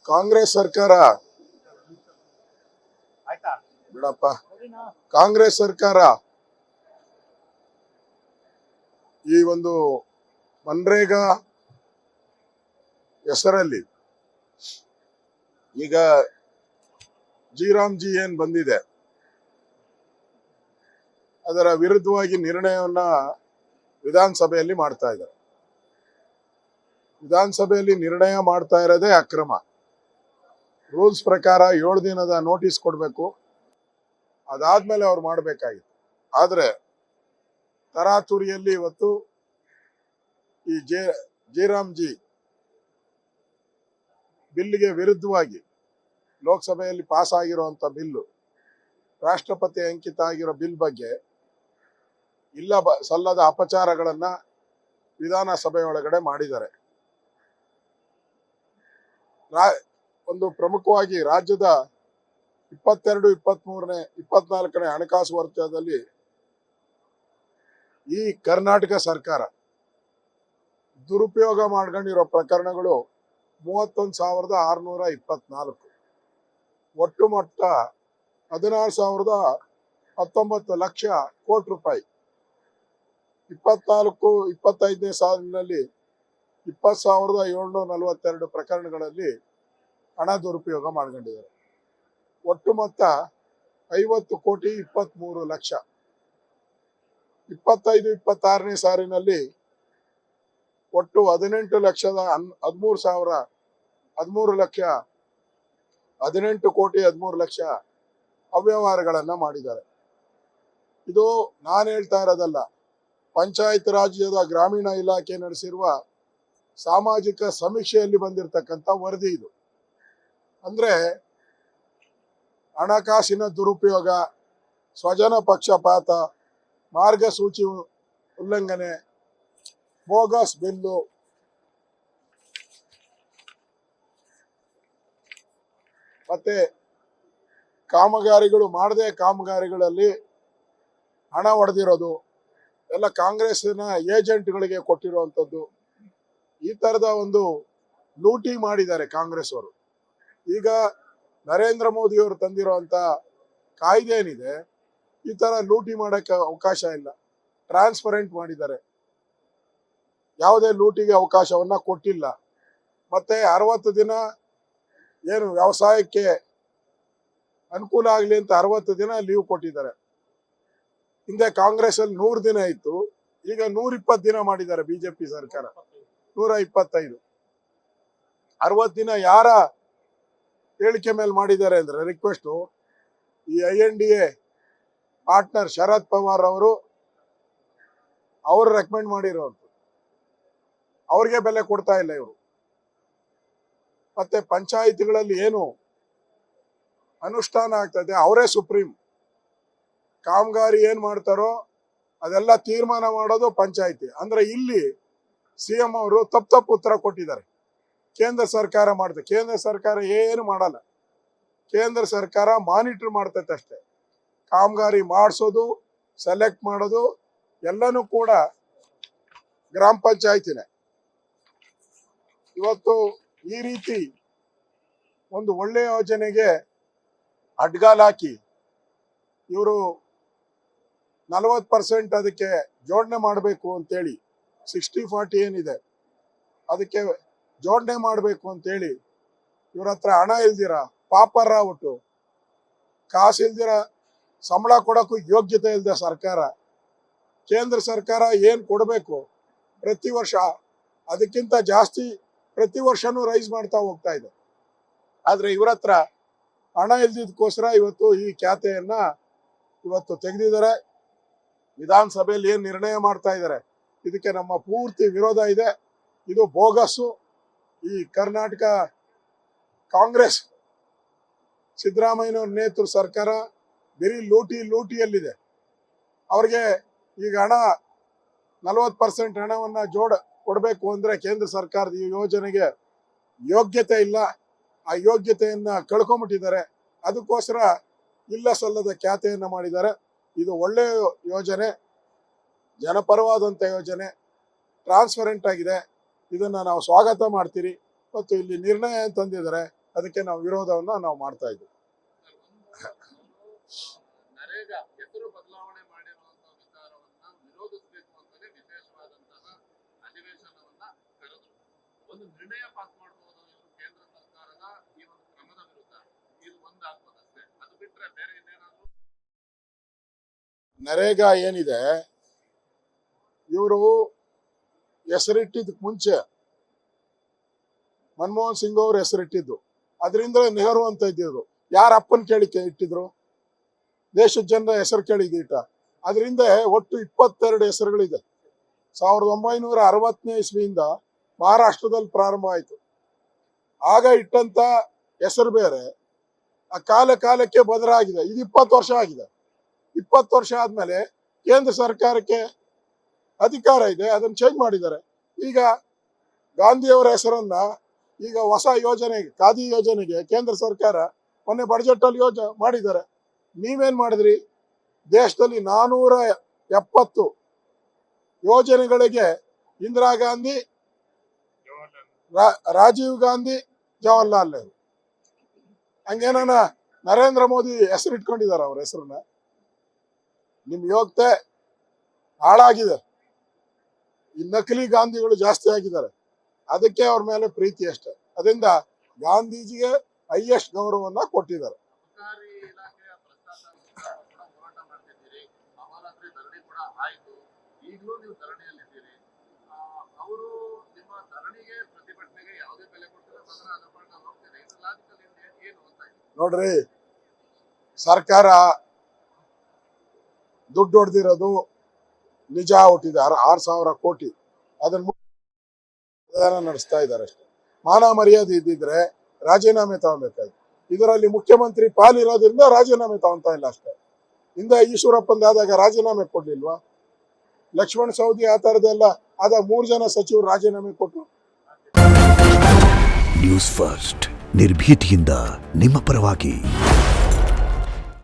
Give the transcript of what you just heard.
ಕಾಂಗ್ರೆಸ್ ಸರ್ಕಾರ ಬಿಡಪ್ಪ ಕಾಂಗ್ರೆಸ್ ಸರ್ಕಾರ ಈ ಒಂದು ಮನ್ರೇಗಾ ಹೆಸರಲ್ಲಿ ಈಗ ಜಿ ಏನ್ ಬಂದಿದೆ ಅದರ ವಿರುದ್ಧವಾಗಿ ನಿರ್ಣಯವನ್ನ ವಿಧಾನಸಭೆಯಲ್ಲಿ ಮಾಡ್ತಾ ಇದ್ದಾರೆ. ವಿಧಾನಸಭೆಯಲ್ಲಿ ನಿರ್ಣಯ ಮಾಡ್ತಾ ಇರೋದೇ ಅಕ್ರಮ. ರೂಲ್ಸ್ ಪ್ರಕಾರ 7 ದಿನದ ನೋಟಿಸ್ ಕೊಡಬೇಕು, ಅದಾದ್ಮೇಲೆ ಅವ್ರು ಮಾಡಬೇಕಾಗಿತ್ತು. ಆದ್ರೆ ತರಾತುರಿಯಲ್ಲಿ ಇವತ್ತು ಈ ಜಿ ಬಿಲ್ಗೆ ವಿರುದ್ಧವಾಗಿ ಲೋಕಸಭೆಯಲ್ಲಿ ಪಾಸ್ ಆಗಿರುವಂತ ಬಿಲ್ಲು, ರಾಷ್ಟ್ರಪತಿ ಅಂಕಿತ ಆಗಿರೋ ಬಿಲ್ ಬಗ್ಗೆ ಇಲ್ಲ ಸಲ್ಲದ ಅಪಚಾರಗಳನ್ನ ವಿಧಾನಸಭೆ ಒಳಗಡೆ ಮಾಡಿದ್ದಾರೆ. ಒಂದು ಪ್ರಮುಖವಾಗಿ ರಾಜ್ಯದ 22, 23ನೇ 24ನೇ ಹಣಕಾಸು ವರ್ಷದಲ್ಲಿ ಈ ಕರ್ನಾಟಕ ಸರ್ಕಾರ ದುರುಪಯೋಗ ಮಾಡ್ಕೊಂಡಿರೋ ಪ್ರಕರಣಗಳು 31,624, ಒಟ್ಟು ಮೊತ್ತ 16,019 ಲಕ್ಷ ಕೋಟಿ ರೂಪಾಯಿ. 24-25ನೇ ಸಾಲಿನಲ್ಲಿ 20,742 ಪ್ರಕರಣಗಳಲ್ಲಿ ಹಣ ದುರುಪಯೋಗ ಮಾಡ್ಕೊಂಡಿದ್ದಾರೆ. ಒಟ್ಟು ಮೊತ್ತ 50,23 ಲಕ್ಷ. 25-26ನೇ ಸಾಲಿನಲ್ಲಿ ಒಟ್ಟು 18 ಲಕ್ಷದ 13 ಲಕ್ಷ 18 ಕೋಟಿ 13 ಲಕ್ಷ ಅವ್ಯವಹಾರಗಳನ್ನ ಮಾಡಿದ್ದಾರೆ. ಇದು ನಾನು ಹೇಳ್ತಾ ಇರೋದಲ್ಲ, ಪಂಚಾಯತ್ ರಾಜ್ಯದ ಗ್ರಾಮೀಣ ಇಲಾಖೆ ನಡೆಸಿರುವ ಸಾಮಾಜಿಕ ಸಮೀಕ್ಷೆಯಲ್ಲಿ ಬಂದಿರತಕ್ಕಂಥ ವರದಿ ಇದು. ಅಂದ್ರೆ ಹಣಕಾಸಿನ ದುರುಪಯೋಗ, ಸ್ವಜನ ಪಕ್ಷಪಾತ, ಮಾರ್ಗಸೂಚಿ ಉಲ್ಲಂಘನೆ, ಬೋಗಸ್ ಬಿಲ್ಲು, ಮತ್ತೆ ಕಾಮಗಾರಿಗಳು ಮಾಡದೆ ಕಾಮಗಾರಿಗಳಲ್ಲಿ ಹಣ ಹೊಡೆದಿರೋದು ಎಲ್ಲ ಕಾಂಗ್ರೆಸ್ನ ಏಜೆಂಟ್ಗಳಿಗೆ ಕೊಟ್ಟಿರುವಂಥದ್ದು. ಈ ತರದ ಒಂದು ಲೂಟಿ ಮಾಡಿದ್ದಾರೆ ಕಾಂಗ್ರೆಸ್ ಅವರು. ಈಗ ನರೇಂದ್ರ ಮೋದಿ ಅವರು ತಂದಿರುವಂತ ಕಾಯ್ದೆ ಏನಿದೆ, ಈ ತರ ಲೂಟಿ ಮಾಡಕ್ಕೆ ಅವಕಾಶ ಇಲ್ಲ. ಟ್ರಾನ್ಸ್ಪರೆಂಟ್ ಮಾಡಿದ್ದಾರೆ, ಯಾವುದೇ ಲೂಟಿಗೆ ಅವಕಾಶವನ್ನ ಕೊಟ್ಟಿಲ್ಲ. ಮತ್ತೆ 60 ದಿನ ಏನು ವ್ಯವಸಾಯಕ್ಕೆ ಅನುಕೂಲ ಆಗ್ಲಿ ಅಂತ 60 ದಿನ ಲೀವ್ ಕೊಟ್ಟಿದ್ದಾರೆ. ಹಿಂದೆ ಕಾಂಗ್ರೆಸ್ ಅಲ್ಲಿ 100 ದಿನ ಇತ್ತು, ಈಗ 120 ದಿನ ಮಾಡಿದ್ದಾರೆ ಬಿಜೆಪಿ ಸರ್ಕಾರ. 125. 60 ದಿನ ಯಾರ ಹೇಳಿಕೆ ಮೇಲೆ ಮಾಡಿದ್ದಾರೆ ಅಂದ್ರೆ ರಿಕ್ವೆಸ್ಟ್ ಈ INDA ಪಾರ್ಟ್ನರ್ ಶರದ್ ಪವಾರ್ ಅವರು ರೆಕಮೆಂಡ್ ಮಾಡಿರೋದು. ಅವ್ರಿಗೆ ಬೆಲೆ ಕೊಡ್ತಾ ಇಲ್ಲ ಇವರು. ಮತ್ತೆ ಪಂಚಾಯಿತಿಗಳಲ್ಲಿ ಏನು ಅನುಷ್ಠಾನ ಆಗ್ತದೆ ಅವರೇ ಸುಪ್ರೀಂ. ಕಾಮಗಾರಿ ಏನ್ ಮಾಡ್ತಾರೋ ಅದೆಲ್ಲ ತೀರ್ಮಾನ ಮಾಡೋದು ಪಂಚಾಯಿತಿ. ಅಂದ್ರೆ ಇಲ್ಲಿ CM ಅವರು ತಪ್ಪು ಉತ್ತರ ಕೊಟ್ಟಿದ್ದಾರೆ. ಕೇಂದ್ರ ಸರ್ಕಾರ ಮಾಡುತ್ತೆ, ಕೇಂದ್ರ ಸರ್ಕಾರ ಏನು ಮಾಡಲ್ಲ. ಕೇಂದ್ರ ಸರ್ಕಾರ ಮಾನಿಟರ್ ಮಾಡ್ತೈತೆ ಅಷ್ಟೇ. ಕಾಮಗಾರಿ ಮಾಡಿಸೋದು, ಸೆಲೆಕ್ಟ್ ಮಾಡೋದು ಎಲ್ಲನೂ ಕೂಡ ಗ್ರಾಮ ಪಂಚಾಯಿತಿನೇ. ಇವತ್ತು ಈ ರೀತಿ ಒಂದು ಒಳ್ಳೆ ಯೋಜನೆಗೆ ಅಡ್ಗಾಲ್ ಹಾಕಿ ಇವರು 40% ಅದಕ್ಕೆ ಜೋಡಣೆ ಮಾಡಬೇಕು ಅಂತೇಳಿ 60-40 ಏನಿದೆ ಅದಕ್ಕೆ ಜೋಡಣೆ ಮಾಡಬೇಕು ಅಂತೇಳಿ ಇವ್ರ ಹತ್ರ ಹಣ ಇಲ್ದಿರ ಪಾಪರ ಆಗ್ಬಿಟ್ಟು, ಕಾಸು ಇಲ್ದಿರ ಸಂಬಳ ಕೊಡೋಕ್ಕೂ ಯೋಗ್ಯತೆ ಇಲ್ದ ಸರ್ಕಾರ, ಕೇಂದ್ರ ಸರ್ಕಾರ ಏನ್ ಕೊಡಬೇಕು ಪ್ರತಿ ವರ್ಷ ಅದಕ್ಕಿಂತ ಜಾಸ್ತಿ ಪ್ರತಿ ವರ್ಷನೂ ರೈಸ್ ಮಾಡ್ತಾ ಹೋಗ್ತಾ ಇದೆ. ಆದ್ರೆ ಇವ್ರ ಹತ್ರ ಹಣ ಇಲ್ದಿದ್ದಕ್ಕೋಸ್ಕರ ಇವತ್ತು ಈ ಖ್ಯಾತೆಯನ್ನ ಇವತ್ತು ತೆಗೆದಿದ್ದಾರೆ. ವಿಧಾನಸಭೆಯಲ್ಲಿ ಏನ್ ನಿರ್ಣಯ ಮಾಡ್ತಾ ಇದ್ದಾರೆ ಇದಕ್ಕೆ ನಮ್ಮ ಪೂರ್ತಿ ವಿರೋಧ ಇದೆ. ಇದು ಬೋಗಸ್ಸು. ಈ ಕರ್ನಾಟಕ ಕಾಂಗ್ರೆಸ್ ಸಿದ್ದರಾಮಯ್ಯನವ್ರ ನೇತೃತ್ವ ಸರ್ಕಾರ ಬರೀ ಲೂಟಿಯಲ್ಲಿದೆ. ಅವ್ರಿಗೆ ಈಗ ಹಣ 40% ಹಣವನ್ನ ಕೊಡಬೇಕು ಅಂದ್ರೆ ಕೇಂದ್ರ ಸರ್ಕಾರದ ಈ ಯೋಜನೆಗೆ ಯೋಗ್ಯತೆ ಇಲ್ಲ. ಆ ಯೋಗ್ಯತೆಯನ್ನ ಕಳ್ಕೊಂಡ್ಬಿಟ್ಟಿದ್ದಾರೆ. ಅದಕ್ಕೋಸ್ಕರ ಇಲ್ಲ ಸಲ್ಲದ ಖ್ಯಾತೆಯನ್ನ ಮಾಡಿದ್ದಾರೆ. ಇದು ಒಳ್ಳೆಯ ಯೋಜನೆ, ಜನಪರವಾದಂಥ ಯೋಜನೆ, ಟ್ರಾನ್ಸ್ಪರೆಂಟ್ ಆಗಿದೆ. ಇದನ್ನ ನಾವು ಸ್ವಾಗತ ಮಾಡ್ತೀರಿ. ಮತ್ತು ಇಲ್ಲಿ ನಿರ್ಣಯ ತಂದಿದ್ದಾರೆ, ಅದಕ್ಕೆ ನಾವು ವಿರೋಧವನ್ನ ನಾವು ಮಾಡ್ತಾ ಇದ್ವಿ. ನರೇಗಾ ಹೆಸರು ಬದಲಾವಣೆ ಮಾಡಿರುವಂತಹ ವಿಚಾರವನ್ನ ವಿರೋಧಿಸಬೇಕು ಅಂತಲೇ ವಿಶೇಷವಾದಂತಹ ಅಧಿವೇಶನವನ್ನ ಕರೆದರು. ಒಂದು ನಿರ್ಣಯ ಪಾಸ್ ಮಾಡಬಹುದು ಇವರು ಕೇಂದ್ರ ಸರ್ಕಾರದ ಈ ಒಂದು ಕ್ರಮದ ವಿರುದ್ಧ. ಇದು ಒಂದಾಗ್ಬೋದಷ್ಟೇ, ಅದು ಬಿಟ್ರೆ ಬೇರೆ ಇನ್ನೇನಾದ್ರು. ನರೇಗಾ ಏನಿದೆ, ಇವರು ಹೆಸರಿಟ್ಟಿದ್ದಕ್ಕೆ ಮುಂಚೆ ಮನಮೋಹನ್ ಸಿಂಗ್ ಅವರು ಹೆಸರಿಟ್ಟಿದ್ದು, ಅದರಿಂದ ನೆಹರು ಅಂತ ಇದ್ದಿದ್ರು. ಯಾರ ಅಪ್ಪನ ಕೇಳಿ ಇಟ್ಟಿದ್ರು? ದೇಶದ ಜನರ ಹೆಸರು ಕೇಳಿ ಇಟ್ಟ. ಅದರಿಂದ ಒಟ್ಟು 22 ಹೆಸರುಗಳಿದೆ. 1960ನೇ ಇಸ್ವಿಯಿಂದ ಮಹಾರಾಷ್ಟ್ರದಲ್ಲಿ ಪ್ರಾರಂಭ ಆಯಿತು. ಆಗ ಇಟ್ಟಂತ ಹೆಸರು ಬೇರೆ, ಆ ಕಾಲಕ್ಕೆ ಬದಲಾಗಿದೆ. ಇದು 20 ವರ್ಷ ಆಗಿದೆ. 20 ವರ್ಷ ಆದ್ಮೇಲೆ ಕೇಂದ್ರ ಸರ್ಕಾರಕ್ಕೆ ಅಧಿಕಾರ ಇದೆ, ಅದನ್ನು ಚೇಂಜ್ ಮಾಡಿದ್ದಾರೆ. ಈಗ ಗಾಂಧಿಯವರ ಹೆಸರನ್ನ ಈಗ ಹೊಸ ಯೋಜನೆಗೆ, ಖಾದಿ ಯೋಜನೆಗೆ ಕೇಂದ್ರ ಸರ್ಕಾರ ಮೊನ್ನೆ ಬಜೆಟ್ ಅಲ್ಲಿ ಮಾಡಿದ್ದಾರೆ. ನೀವೇನ್ ಮಾಡಿದ್ರಿ? ದೇಶದಲ್ಲಿ 470 ಯೋಜನೆಗಳಿಗೆ ಇಂದಿರಾ ಗಾಂಧಿ, ರಾಜೀವ್ ಗಾಂಧಿ, ಜವಾಹರ್ಲಾಲ್ ನೆಹರು, ಹಂಗೇನ ನರೇಂದ್ರ ಮೋದಿ ಹೆಸರು ಇಟ್ಕೊಂಡಿದ್ದಾರೆ. ಅವ್ರ ಹೆಸರನ್ನ ನಿಮ್ ಯೋಗ್ಯತೆ ಹಾಳಾಗಿದೆ. ಈ ನಕಲಿ ಗಾಂಧಿಗಳು ಜಾಸ್ತಿ ಆಗಿದ್ದಾರೆ. ಅದಕ್ಕೆ ಅವ್ರ ಮೇಲೆ ಪ್ರೀತಿ ಅಷ್ಟೇ. ಅದರಿಂದ ಗಾಂಧೀಜಿಗೆ ಹೈಯೆಸ್ಟ್ ಗೌರವವನ್ನ ಕೊಟ್ಟಿದ್ದಾರೆ. ಅಬಕಾರಿ ಇಲಾಖೆಯ ಭ್ರಷ್ಟಾಚಾರ ಕೂಡ ಹೋರಾಟ ಮಾಡ್ತಿದ್ದೀರಿ, ಅಹೋರಾತ್ರಿ ಧರಣಿ ಕೂಡ ಆಯ್ತು, ಈಗಲೂ ನೀವು ಧರಣಿಯಲ್ಲಿದ್ದೀರಿ. ಅವರು ನಿಮ್ಮ ಧರಣಿಗೆ, ಪ್ರತಿಭಟನೆಗೆ ಯಾವುದೇ ಬೆಲೆ ಕೊಡ್ತಿಲ್ಲ, ಸದನ ಅದರ ಪಾಡಿಗೆ ಅದು ಹೋಗ್ತಿದೆ. ಇದು ಲಾಜಿಕಲ್ ಏನು ಅಂತ ಇದೆ ನೋಡ್ರಿ. ಸರ್ಕಾರ ದುಡ್ಡು ಹೊಡೆದಿರೋದು ನಿಜ ಹುಟ್ಟಿದೆ, 6,000 ಕೋಟಿ. ಅದನ್ನ ನಡೆಸ್ತಾ ಇದ್ದಾರೆ ಅಷ್ಟೇ. ಮಾನ ಮರ್ಯಾದೆ ಇದ್ದಿದ್ರೆ ರಾಜೀನಾಮೆ ತಗೊಬೇಕಾಯ್ತು. ಇದರಲ್ಲಿ ಮುಖ್ಯಮಂತ್ರಿ ಪಾಲಿರೋದ್ರಿಂದ ರಾಜೀನಾಮೆ ತಗೊಂತ ಇಲ್ಲ ಅಷ್ಟೇ. ಹಿಂದೆ ಈಶ್ವರಪ್ಪಂದಾದಾಗ ರಾಜೀನಾಮೆ ಕೊಡ್ಲಿಲ್ವಾ? ಲಕ್ಷ್ಮಣ್ ಸವದಿ ಆ ತರದೆಲ್ಲ ಆದಾಗ 3 ಜನ ಸಚಿವರು ರಾಜೀನಾಮೆ ಕೊಟ್ಟರು. ನ್ಯೂಸ್ ಫಸ್ಟ್, ನಿರ್ಭೀತಿಯಿಂದ ನಿಮ್ಮ ಪರವಾಗಿ.